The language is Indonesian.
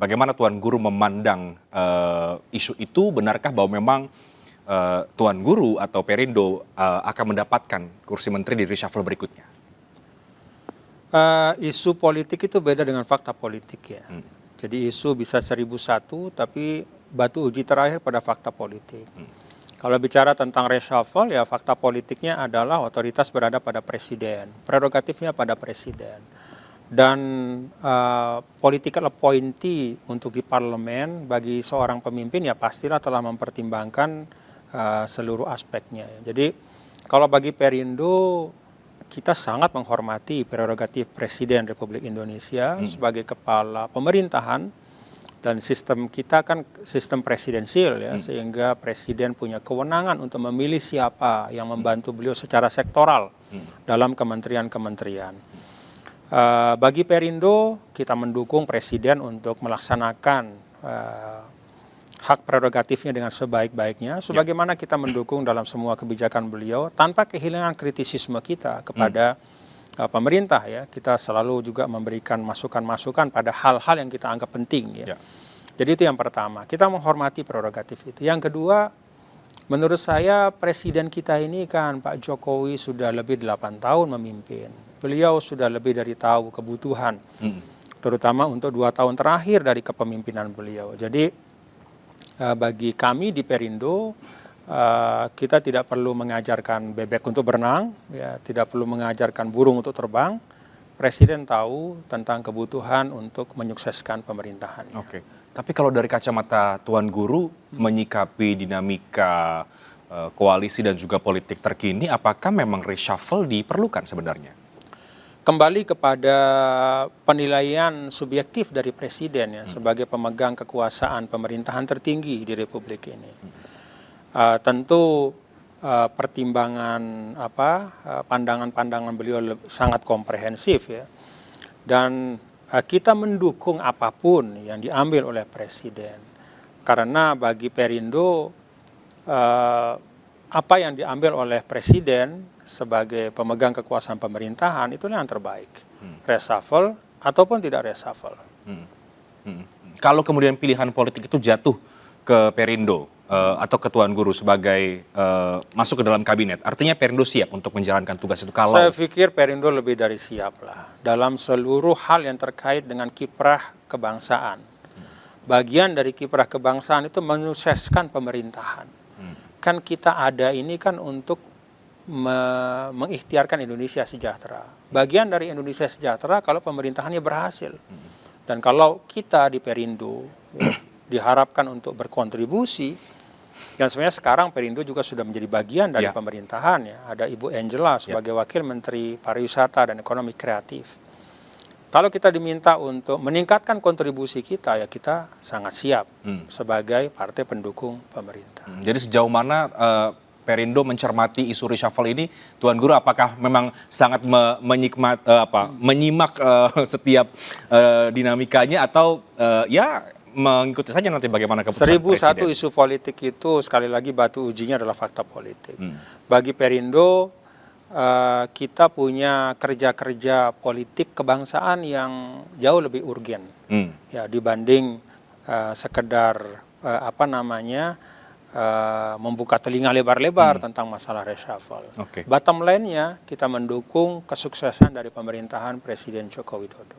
Bagaimana Tuan Guru memandang isu itu? Benarkah bahwa memang Tuan Guru atau Perindo akan mendapatkan kursi menteri di reshuffle berikutnya? Isu politik itu beda dengan fakta politik ya. Jadi isu bisa 1001 tapi batu uji terakhir pada fakta politik. Kalau bicara tentang reshuffle ya fakta politiknya adalah otoritas berada pada presiden, prerogatifnya pada presiden. Dan political appointee untuk di parlemen bagi seorang pemimpin ya pastilah telah mempertimbangkan seluruh aspeknya. Jadi kalau bagi Perindo kita sangat menghormati prerogatif Presiden Republik Indonesia sebagai kepala pemerintahan. Dan sistem kita kan sistem presidensial ya, sehingga presiden punya kewenangan untuk memilih siapa yang membantu beliau secara sektoral dalam kementerian-kementerian. Bagi Perindo, kita mendukung presiden untuk melaksanakan hak prerogatifnya dengan sebaik-baiknya, sebagaimana kita mendukung dalam semua kebijakan beliau tanpa kehilangan kritisisme kita kepada pemerintah ya. Kita selalu juga memberikan masukan-masukan pada hal-hal yang kita anggap penting ya. Jadi itu yang pertama, kita menghormati prerogatif itu. Yang kedua, menurut saya presiden kita ini kan Pak Jokowi sudah lebih 8 tahun memimpin. Beliau sudah lebih dari tahu kebutuhan, terutama untuk 2 tahun terakhir dari kepemimpinan beliau. Jadi bagi kami di Perindo, kita tidak perlu mengajarkan bebek untuk berenang, ya, tidak perlu mengajarkan burung untuk terbang. Presiden tahu tentang kebutuhan untuk menyukseskan pemerintahannya. Oke. Tapi kalau dari kacamata Tuan Guru menyikapi dinamika koalisi dan juga politik terkini, apakah memang reshuffle diperlukan sebenarnya? Kembali kepada penilaian subjektif dari presiden ya, sebagai pemegang kekuasaan pemerintahan tertinggi di Republik ini. Tentu pertimbangan pandangan-pandangan beliau sangat komprehensif ya, dan kita mendukung apapun yang diambil oleh presiden, karena bagi Perindo apa yang diambil oleh presiden sebagai pemegang kekuasaan pemerintahan itulah yang terbaik, reshuffle ataupun tidak reshuffle. Kalau kemudian pilihan politik itu jatuh ke Perindo atau ke Tuan Guru sebagai masuk ke dalam kabinet, artinya Perindo siap untuk menjalankan tugas itu? Kalau saya pikir Perindo lebih dari siap lah dalam seluruh hal yang terkait dengan kiprah kebangsaan. Bagian dari kiprah kebangsaan itu menyukseskan pemerintahan. Kan kita ada ini kan untuk mengikhtiarkan Indonesia sejahtera. Bagian dari Indonesia sejahtera kalau pemerintahannya berhasil. Dan kalau kita di Perindo diharapkan untuk berkontribusi, dan sebenarnya sekarang Perindo juga sudah menjadi bagian dari pemerintahan ya. Ada Ibu Angela sebagai Wakil Menteri Pariwisata dan Ekonomi Kreatif. Kalau kita diminta untuk meningkatkan kontribusi kita ya kita sangat siap sebagai partai pendukung pemerintah. Jadi sejauh mana Perindo mencermati isu reshuffle ini, Tuan Guru, apakah memang sangat menyimak setiap dinamikanya atau ya mengikuti saja nanti bagaimana keputusan 1001 presiden? isu politik itu sekali lagi batu ujinya adalah fakta politik. Bagi Perindo kita punya kerja-kerja politik kebangsaan yang jauh lebih urgen ya dibanding sekedar membuka telinga lebar-lebar tentang masalah reshuffle. Bottom line-nya kita mendukung kesuksesan dari pemerintahan Presiden Joko Widodo.